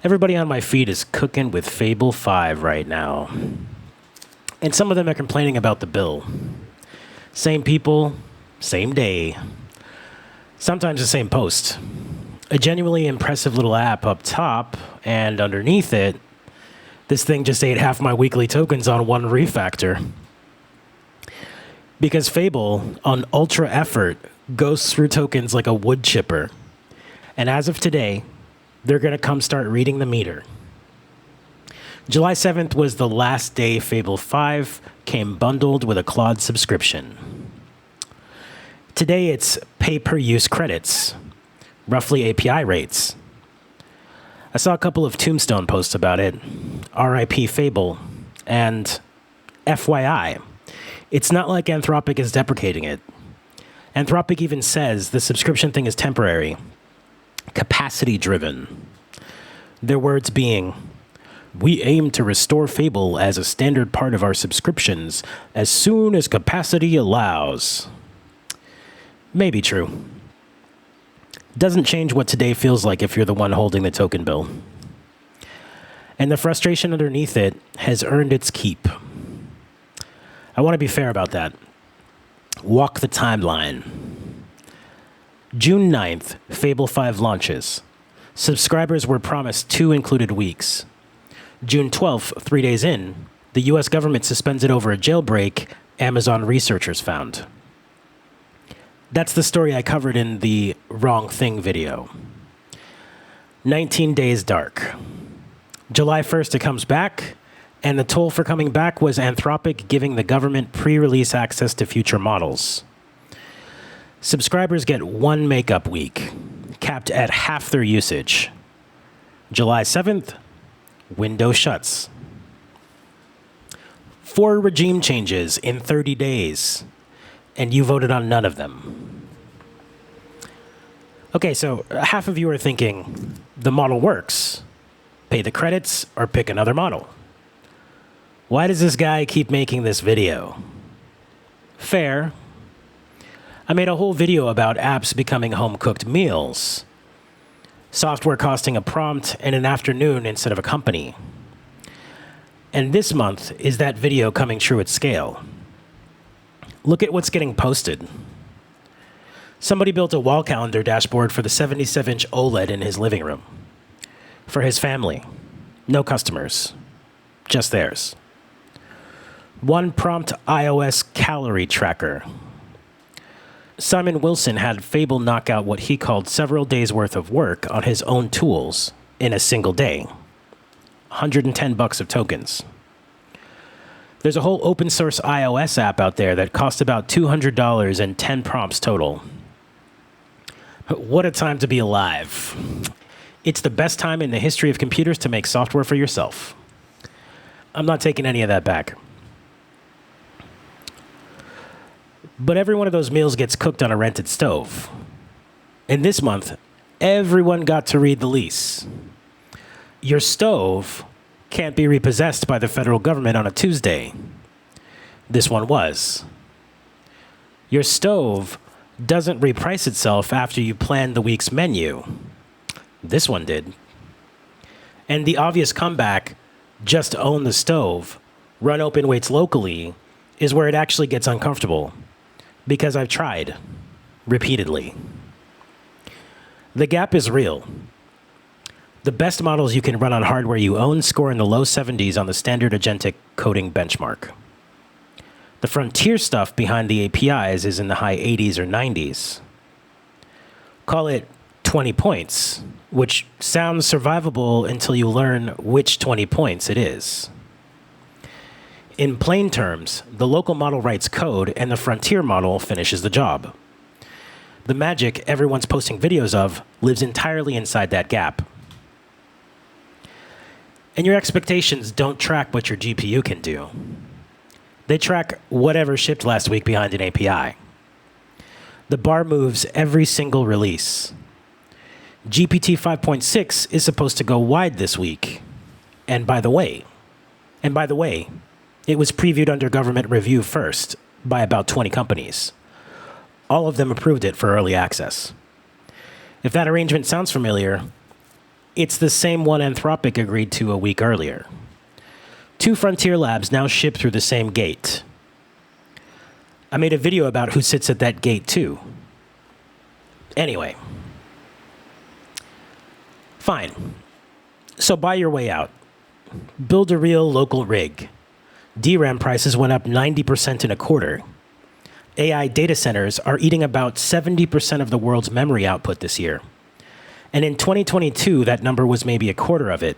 Everybody on my feed is cooking with Fable 5 right now. And some of them are complaining about the bill. Same people, same day. Sometimes the same post. A genuinely impressive little app up top, and underneath it, this thing just ate half my weekly tokens on one refactor. Because Fable, on ultra effort, goes through tokens like a wood chipper. And as of today, they're going to come start reading the meter. July 7th was the last day Fable 5 came bundled with a Claude subscription. Today it's pay-per-use credits, roughly API rates. I saw a couple of Tombstone posts about it, RIP Fable, and FYI, it's not like Anthropic is deprecating it. Anthropic even says the subscription thing is temporary, capacity-driven. Their words being, "We aim to restore Fable as a standard part of our subscriptions as soon as capacity allows." Maybe true. Doesn't change what today feels like if you're the one holding the token bill. And the frustration underneath it has earned its keep. I want to be fair about that. Walk the timeline. June 9th, Fable 5 launches. Subscribers were promised 2 included weeks. June 12th, 3 days in, the US government suspends it over a jailbreak, Amazon researchers found. That's the story I covered in the Wrong Thing video. 19 days dark. July 1st, it comes back, and the toll for coming back was Anthropic giving the government pre-release access to future models. Subscribers get 1 makeup week, capped at half their usage. July 7th, window shuts. 4 regime changes in 30 days, and you voted on none of them. Okay, so half of you are thinking, the model works. Pay the credits or pick another model. Why does this guy keep making this video? Fair. I made a whole video about apps becoming home-cooked meals. Software costing a prompt and an afternoon instead of a company. And this month is that video coming true at scale. Look at what's getting posted. Somebody built a wall calendar dashboard for the 77-inch OLED in his living room. For his family. No customers. Just theirs. 1 prompt iOS calorie tracker. Simon Wilson had Fable knock out what he called several days' worth of work on his own tools in a single day. $110 of tokens. There's a whole open source iOS app out there that costs about $200 and 10 prompts total. What a time to be alive. It's the best time in the history of computers to make software for yourself. I'm not taking any of that back. But every one of those meals gets cooked on a rented stove. And this month, everyone got to read the lease. Your stove can't be repossessed by the federal government on a Tuesday. This one was. Your stove doesn't reprice itself after you plan the week's menu. This one did. And the obvious comeback, just own the stove, run open weights locally, is where it actually gets uncomfortable. Because I've tried. Repeatedly. The gap is real. The best models you can run on hardware you own score in the low 70s on the standard agentic coding benchmark. The frontier stuff behind the APIs is in the high 80s or 90s. Call it 20 points, which sounds survivable until you learn which 20 points it is. In plain terms, the local model writes code and the frontier model finishes the job. The magic everyone's posting videos of lives entirely inside that gap. And your expectations don't track what your GPU can do. They track whatever shipped last week behind an API. The bar moves every single release. GPT 5.6 is supposed to go wide this week. And by the way, it was previewed under government review first by about 20 companies. All of them approved it for early access. If that arrangement sounds familiar, It's the same one Anthropic agreed to a week earlier. 2 frontier labs now ship through the same gate. I made a video about who sits at that gate too. Anyway. Fine. So buy your way out. Build a real local rig. DRAM prices went up 90% in a quarter. AI data centers are eating about 70% of the world's memory output this year. And in 2022, that number was maybe a quarter of it.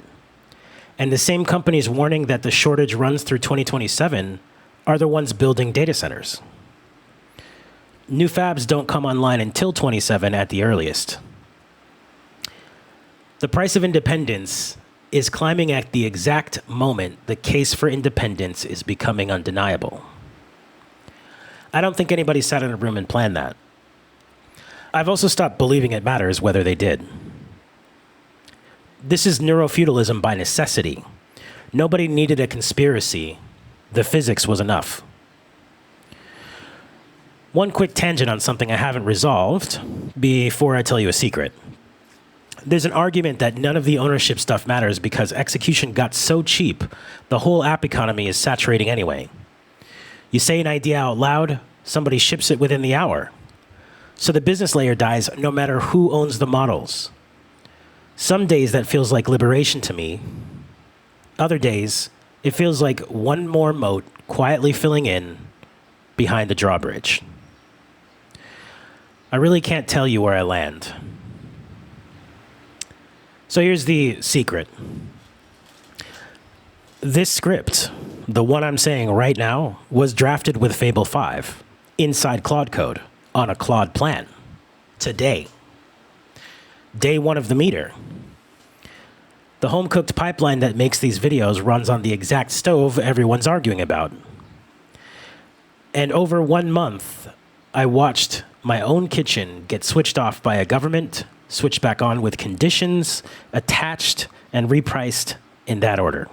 And the same companies warning that the shortage runs through 2027 are the ones building data centers. New fabs don't come online until 27 at the earliest. The price of independence is climbing at the exact moment the case for independence is becoming undeniable. I don't think anybody sat in a room and planned that. I've also stopped believing it matters whether they did. This is Neuro-Feudalism by necessity. Nobody needed a conspiracy. The physics was enough. One quick tangent on something I haven't resolved before I tell you a secret. There's an argument that none of the ownership stuff matters because execution got so cheap, the whole app economy is saturating anyway. You say an idea out loud, somebody ships it within the hour. So the business layer dies no matter who owns the models. Some days that feels like liberation to me. Other days, it feels like one more moat quietly filling in behind the drawbridge. I really can't tell you where I land. So here's the secret. This script, the one I'm saying right now, was drafted with Fable 5 inside Claude code on a Claude plan today. Day 1 of the meter. The home-cooked pipeline that makes these videos runs on the exact stove everyone's arguing about. And over 1 month, I watched my own kitchen get switched off by a government, switched back on with conditions, attached, and repriced in that order.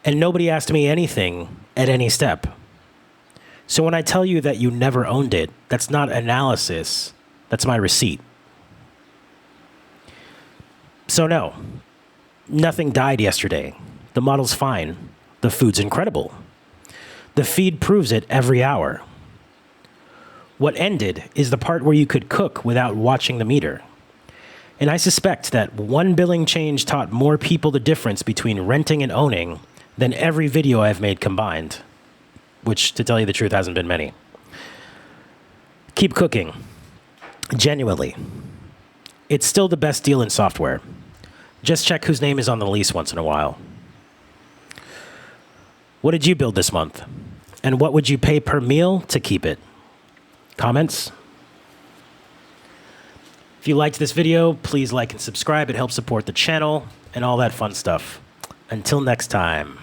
And nobody asked me anything at any step. So when I tell you that you never owned it, that's not analysis, that's my receipt. So no, nothing died yesterday. The model's fine. The food's incredible. The feed proves it every hour. What ended is the part where you could cook without watching the meter. And I suspect that one billing change taught more people the difference between renting and owning than every video I've made combined, which, to tell you the truth, hasn't been many. Keep cooking. Genuinely. It's still the best deal in software. Just check whose name is on the lease once in a while. What did you build this month? And what would you pay per meal to keep it? Comments? If you liked this video, please like and subscribe. It helps support the channel and all that fun stuff. Until next time.